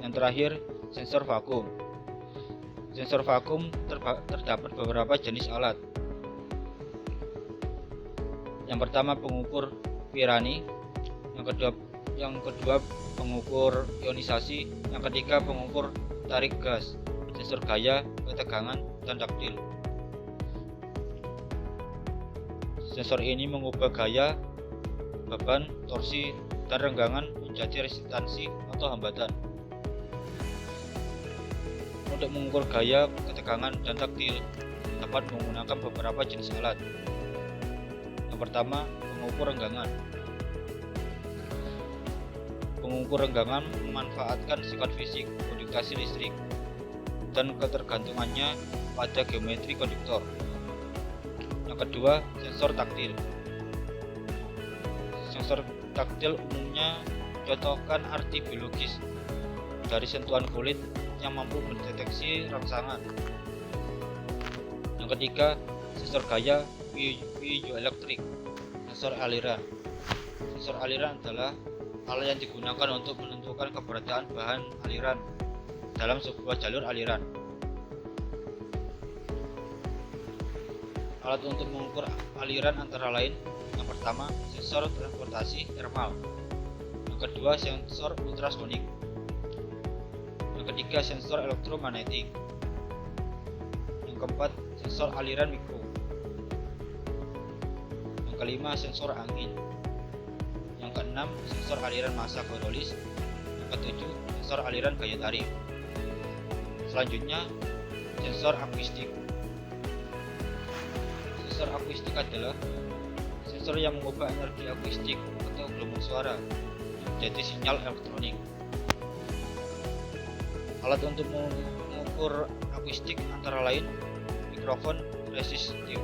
Yang terakhir, sensor vakum. Sensor vakum terdapat beberapa jenis alat. Yang pertama pengukur Pirani, yang kedua pengukur ionisasi, yang ketiga pengukur tarik gas, sensor gaya, ketegangan, dan taktil. Sensor ini mengubah gaya, beban, torsi, dan renggangan menjadi resistansi atau hambatan. Untuk mengukur gaya, ketegangan, dan taktil dapat menggunakan beberapa jenis alat. Yang pertama, pengukur renggangan. Pengukur renggangan memanfaatkan sifat fisik konduktasi listrik dan ketergantungannya pada geometri konduktor. Yang kedua, sensor taktil. Sensor taktil umumnya contohkan arti biologis dari sentuhan kulit yang mampu mendeteksi rangsangan. Yang ketiga, sensor gaya piezoelektrik. Sensor aliran. Sensor aliran adalah alat yang digunakan untuk menentukan keberadaan bahan aliran dalam sebuah jalur aliran. Alat untuk mengukur aliran antara lain: yang pertama, sensor transportasi thermal; yang kedua, sensor ultrasonik; yang ketiga, sensor elektromagnetik; yang keempat, sensor aliran mikro; yang kelima, sensor angin; yang keenam, sensor aliran massa hidrolis; yang ketujuh, sensor aliran gaya tarik. Selanjutnya, sensor akustik. Sensor akustik adalah sensor yang mengubah energi akustik atau gelombang suara menjadi sinyal elektronik. Alat untuk mengukur akustik antara lain mikrofon resistif,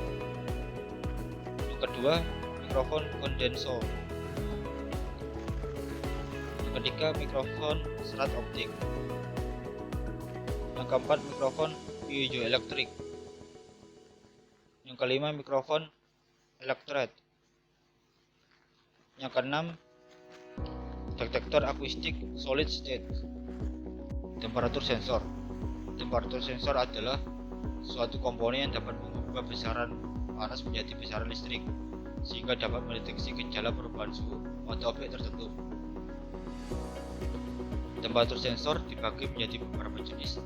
yang kedua mikrofon kondensor, yang ketiga mikrofon serat optik, yang keempat mikrofon piezoelektrik, yang kelima mikrofon elektret, yang keenam detektor akustik solid state. Temperatur sensor. Temperatur sensor adalah suatu komponen yang dapat mengubah besaran panas menjadi besaran listrik sehingga dapat mendeteksi gejala perubahan suhu pada objek tertentu. Temperatur sensor dibagi menjadi beberapa jenis,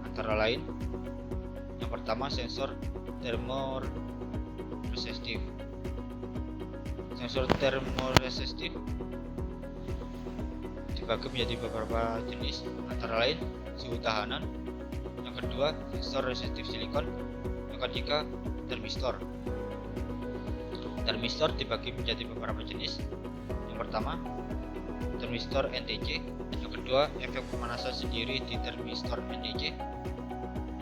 antara lain yang pertama sensor termoresistif. Sensor termoresistif dibagi menjadi beberapa jenis, antara lain suhu tahanan, yang kedua sensor resistif silikon, yang ketiga termistor. Termistor dibagi menjadi beberapa jenis, yang pertama termistor NTC, yang kedua efek pemanasan sendiri di termistor NTC,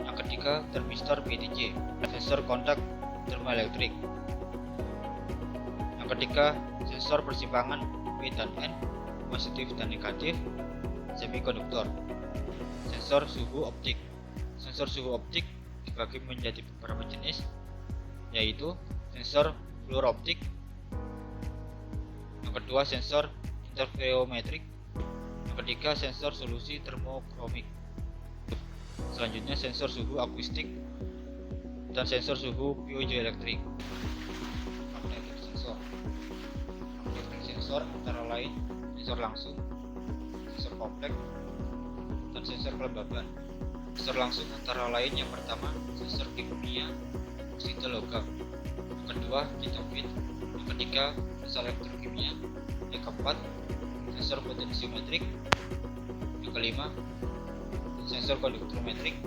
yang ketiga termistor PTC, sensor kontak termoelektrik, yang ketiga sensor persimpangan P dan N, positif dan negatif, semikonduktor. Sensor suhu optik. Sensor suhu optik dibagi menjadi beberapa jenis, yaitu sensor fluoroptik, yang kedua sensor interferometrik, yang ketiga sensor solusi termokromik. Selanjutnya sensor suhu akustik dan sensor suhu piezoelektrik. Magnetic sensor. Magnetic sensor antara lain sensor langsung, sensor kompleks, dan sensor kelembaban. Sensor langsung antara lain yang pertama sensor kimia oksida logam, yang kedua ditopit, yang ketiga sensor elektrokimia, yang keempat sensor potensiometrik, yang kelima sensor konduktometrik,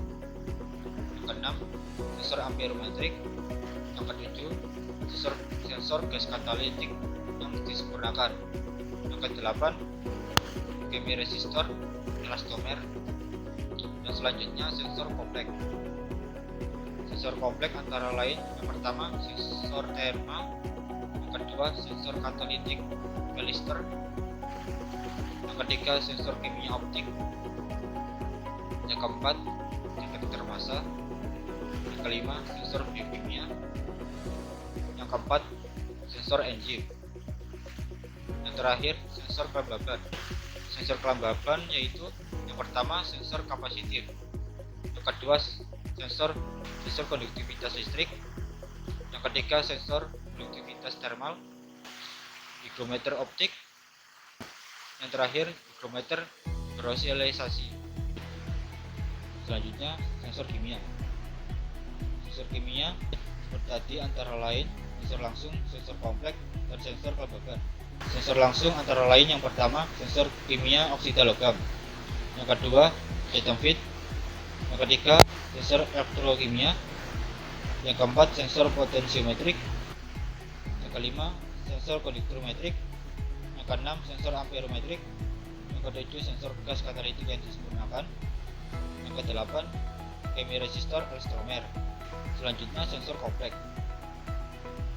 yang keenam sensor amperometrik, yang ketujuh sensor gas katalitik yang disempurnakan, yang ke-8 chemiresistor, elastomer, dan selanjutnya sensor kompleks. Sensor kompleks antara lain yang pertama sensor termal, yang kedua sensor katalitik balister, yang ketiga sensor kimia optik, yang keempat detektor massa. Yang kelima, sensor biokimia. Yang keempat, sensor enzim. Yang terakhir, sensor kelembaban. Sensor kelembaban yaitu yang pertama sensor kapasitif, yang kedua sensor konduktivitas listrik, yang ketiga sensor konduktivitas termal, hygrometer optik, yang terakhir hygrometer berosialisasi. Selanjutnya sensor kimia. Sensor kimia seperti tadi antara lain sensor langsung, sensor kompleks, dan sensor kelembaban. Sensor langsung antara lain yang pertama sensor kimia oksida logam, yang kedua atom fit, yang ketiga sensor elektrokimia, yang keempat sensor potensiometrik, yang kelima sensor konduktometrik, yang keenam sensor amperometrik, yang ketujuh sensor gas katalitik yang disempurnakan, yang kedelapan chemiresistor elstromer. Selanjutnya sensor kompleks.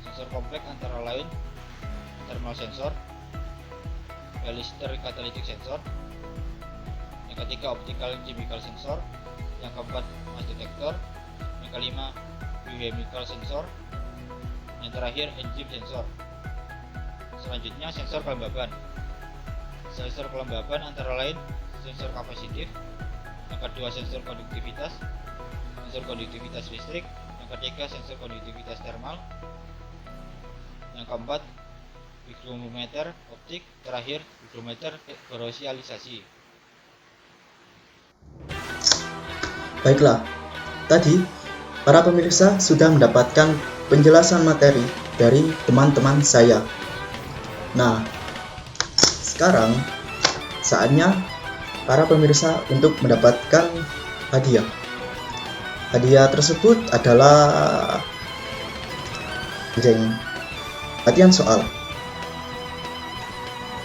Sensor kompleks antara lain thermal sensor, ballister catalytic sensor, yang ketiga optical chemical sensor, yang keempat mass detector, yang kelima biochemical sensor, yang terakhir enzim sensor. Selanjutnya sensor kelembaban. Sensor kelembaban antara lain sensor kapasitif, yang kedua sensor konduktivitas listrik, yang ketiga sensor konduktivitas termal, yang keempat hygrometer optik, terakhir hygrometer berosialisasi. Baiklah, tadi para pemirsa sudah mendapatkan penjelasan materi dari teman-teman saya. Nah, sekarang saatnya para pemirsa untuk mendapatkan hadiah. Hadiah tersebut adalah latihan soal.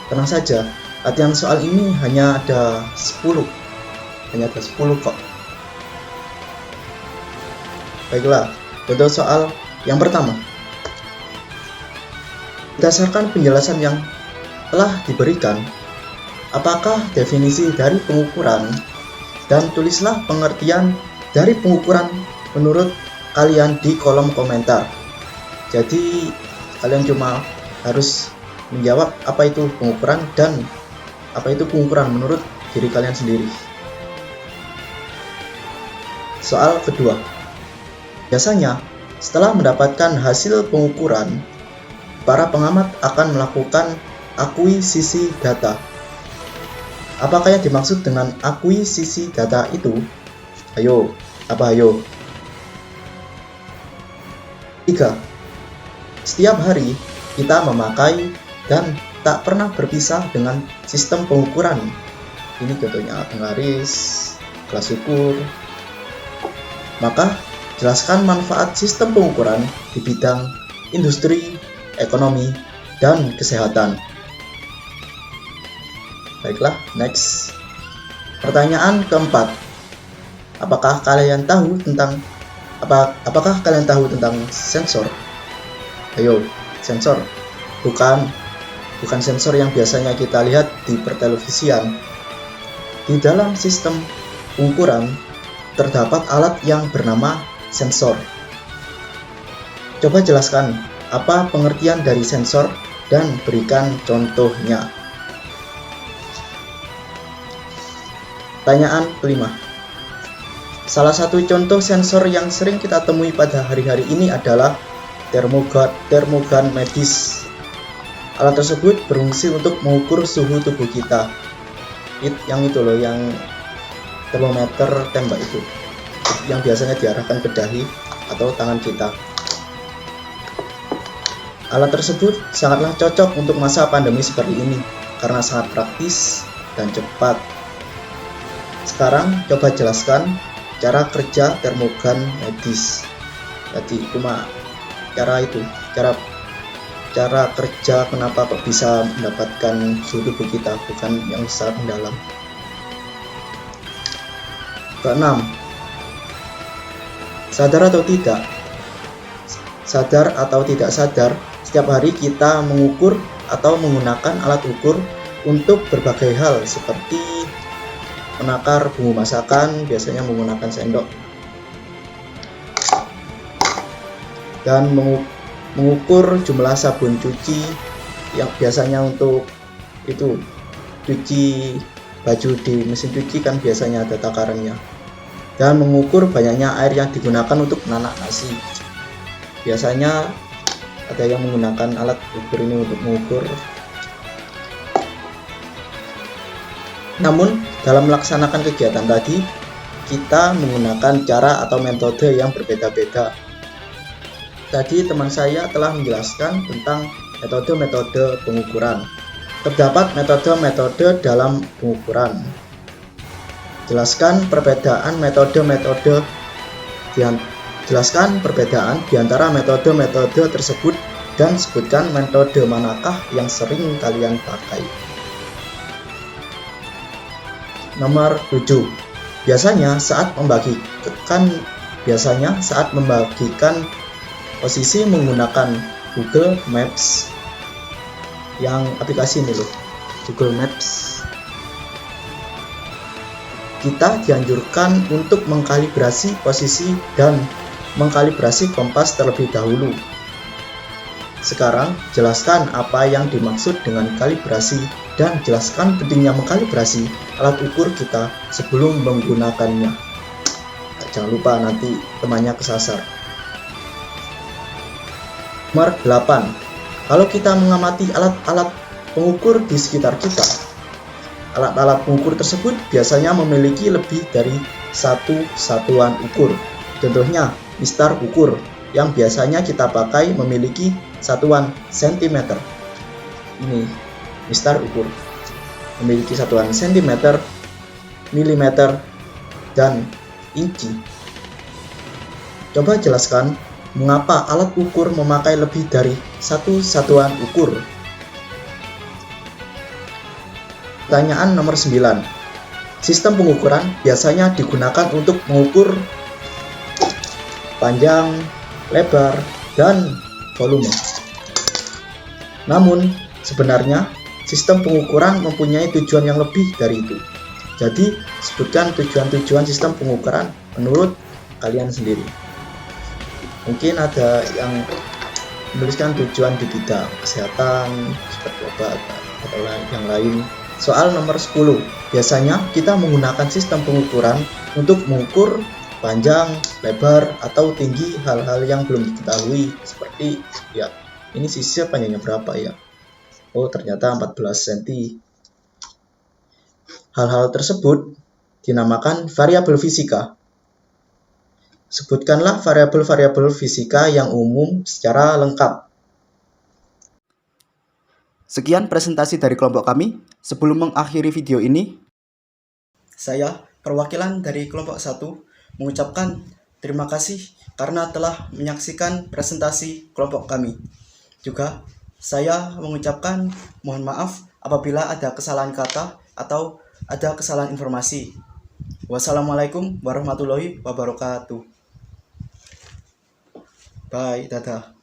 Tenang saja, latihan soal ini hanya ada 10 kok. Baiklah, contoh soal yang pertama. Berdasarkan penjelasan yang telah diberikan, apakah definisi dari pengukuran, dan tulislah pengertian dari pengukuran menurut kalian di kolom komentar. Jadi kalian cuma harus menjawab apa itu pengukuran dan apa itu pengukuran menurut diri kalian sendiri. Soal kedua. Biasanya setelah mendapatkan hasil pengukuran, para pengamat akan melakukan akuisisi data. Apakah yang dimaksud dengan akuisisi data itu? Ayo, apa ayo? 3. Setiap hari kita memakai dan tak pernah berpisah dengan sistem pengukuran. Ini contohnya penggaris, kelas ukur. Maka jelaskan manfaat sistem pengukuran di bidang industri, ekonomi, dan kesehatan. Baiklah, next. Pertanyaan keempat. Apakah kalian tahu tentang sensor? Ayo, sensor. Bukan sensor yang biasanya kita lihat di pertelevisian. Di dalam sistem pengukuran terdapat alat yang bernama sensor. Coba jelaskan apa pengertian dari sensor dan berikan contohnya. Pertanyaan kelima. Salah satu contoh sensor yang sering kita temui pada hari-hari ini adalah termogan medis. Alat tersebut berfungsi untuk mengukur suhu tubuh kita. Yang itu loh, yang termometer tembak itu, yang biasanya diarahkan ke dahi atau tangan kita. Alat tersebut sangatlah cocok untuk masa pandemi seperti ini karena sangat praktis dan cepat. Sekarang coba jelaskan cara kerja termogan medis. Tadi cuma cara kerja kenapa kok bisa mendapatkan suhu tubuh kita, bukan yang sangat mendalam. Keenam, sadar atau tidak sadar, setiap hari kita mengukur atau menggunakan alat ukur untuk berbagai hal seperti menakar bumbu masakan biasanya menggunakan sendok. Dan mengukur jumlah sabun cuci yang biasanya untuk itu cuci baju di mesin cuci kan biasanya ada takarannya. Dan mengukur banyaknya air yang digunakan untuk menanak nasi. Biasanya ada yang menggunakan alat ukur ini untuk mengukur. Namun dalam melaksanakan kegiatan tadi kita menggunakan cara atau metode yang berbeda-beda. Tadi teman saya telah menjelaskan tentang metode-metode pengukuran. Terdapat metode-metode dalam pengukuran. Jelaskan perbedaan di antara metode-metode tersebut dan sebutkan metode manakah yang sering kalian pakai. Nomor 7. Biasanya saat membagikan posisi menggunakan Google Maps. Yang aplikasi ini loh, Google Maps. Kita dianjurkan untuk mengkalibrasi posisi dan mengkalibrasi kompas terlebih dahulu. Sekarang, jelaskan apa yang dimaksud dengan kalibrasi dan jelaskan pentingnya mengkalibrasi alat ukur kita sebelum menggunakannya. Jangan lupa nanti temannya kesasar. Nomor 8. Kalau kita mengamati alat-alat pengukur di sekitar kita, alat-alat pengukur tersebut biasanya memiliki lebih dari satu satuan ukur. Contohnya, mistar ukur yang biasanya kita pakai memiliki satuan cm. Ini mistar ukur memiliki satuan cm, mm, dan inci. Coba jelaskan mengapa alat ukur memakai lebih dari satu satuan ukur. Pertanyaan nomor 9. Sistem pengukuran biasanya digunakan untuk mengukur panjang, lebar, dan volume. Namun, sebenarnya sistem pengukuran mempunyai tujuan yang lebih dari itu. Jadi, sebutkan tujuan-tujuan sistem pengukuran menurut kalian sendiri. Mungkin ada yang menuliskan tujuan di bidang kesehatan seperti obat atau yang lain. Soal nomor 10. Biasanya kita menggunakan sistem pengukuran untuk mengukur panjang, lebar, atau tinggi hal-hal yang belum diketahui. Seperti ya, ini sisir panjangnya berapa ya? Oh, ternyata 14 cm. Hal-hal tersebut dinamakan variabel fisika. Sebutkanlah variabel-variabel fisika yang umum secara lengkap. Sekian presentasi dari kelompok kami. Sebelum mengakhiri video ini, saya, perwakilan dari kelompok 1, mengucapkan terima kasih karena telah menyaksikan presentasi kelompok kami. Juga, saya mengucapkan mohon maaf apabila ada kesalahan kata atau ada kesalahan informasi. Wassalamualaikum warahmatullahi wabarakatuh. Bye, dadah.